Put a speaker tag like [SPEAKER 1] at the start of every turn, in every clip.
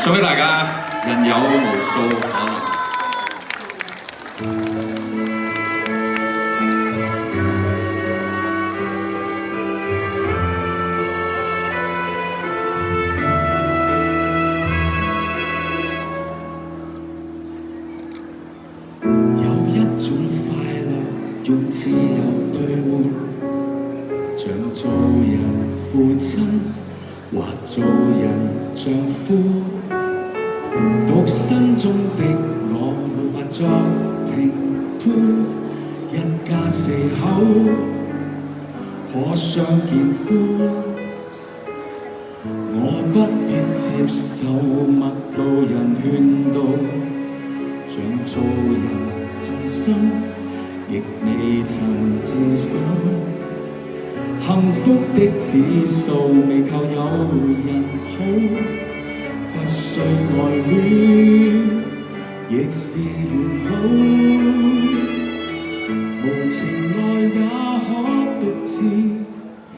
[SPEAKER 1] 送俾大家，人有無數可能。
[SPEAKER 2] 有一種快樂用自由兌換，像做人父親或做人丈夫。獨身中的我無法作評判，一家四口可相見歡。我不必接受陌路人勸導，像做人自身亦未曾自訪。幸福的指數未靠有人抱，不需愛戀，亦是完好。無情愛也可獨自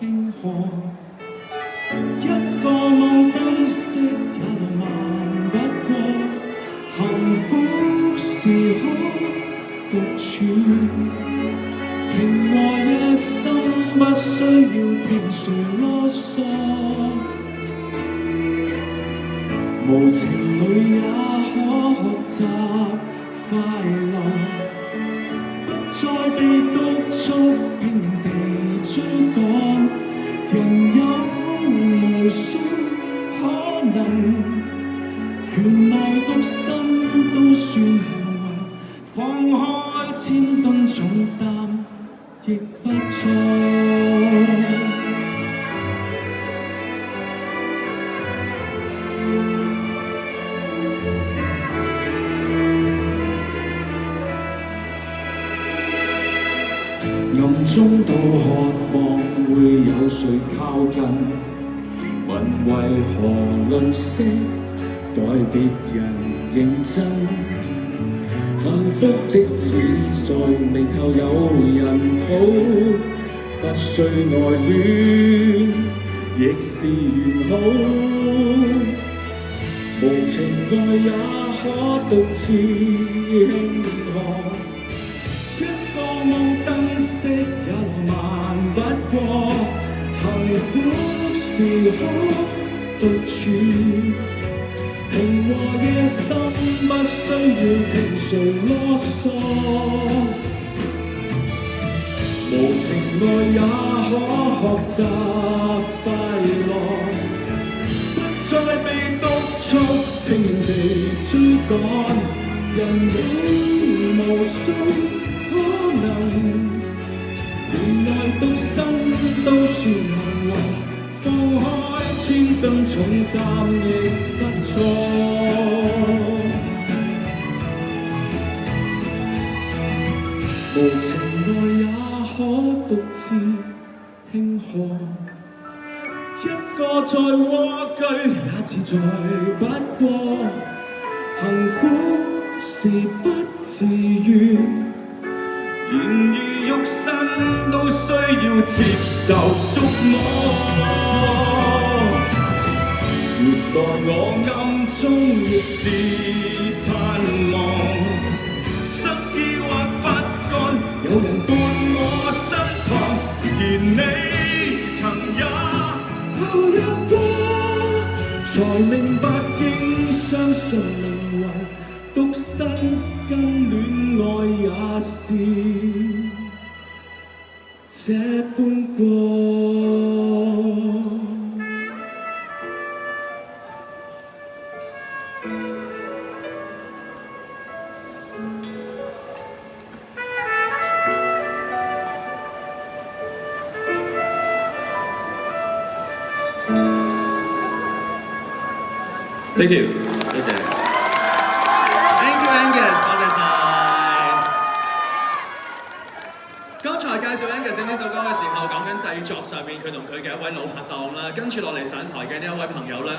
[SPEAKER 2] 慶賀，一個網燈飾也浪漫不過。幸福是可獨處，平和夜深不需要聽誰囉嗦。無情侶也可學習快樂，不再被督促拼命地追趕。人有無數可能，原來獨身都算幸運，放開千噸重擔亦不錯。暗中都渴望會有誰靠近，問為何吝嗇待別人認真。幸福的指數未靠有人抱，不需愛戀亦是完好。無情愛也可獨自慶賀，一個網燈飾也浪漫不過。幸福是可獨處，平和夜深不需要聽誰囉嗦。無情愛也可學習快樂，不再被督促拼命地追趕。人有無數可能，原來獨身都算幸運，放開千噸重擔亦不錯。無情愛也可獨自慶賀，一個在蝸居也自在不過。幸福是不自願，然而肉身都需要接受觸摸。原來我暗中亦是盼望，失意或不甘，有人伴我身旁。然你曾也後入過，才明白應相信命運。獨身跟戀愛也是這般過。
[SPEAKER 1] Thank you，
[SPEAKER 3] 多謝。Thank you Angus， 多謝晒。剛才介紹 Angus 呢首歌嘅時候，講緊製作上面佢同佢嘅一位老拍檔啦，跟住落嚟上台嘅呢一位朋友咧。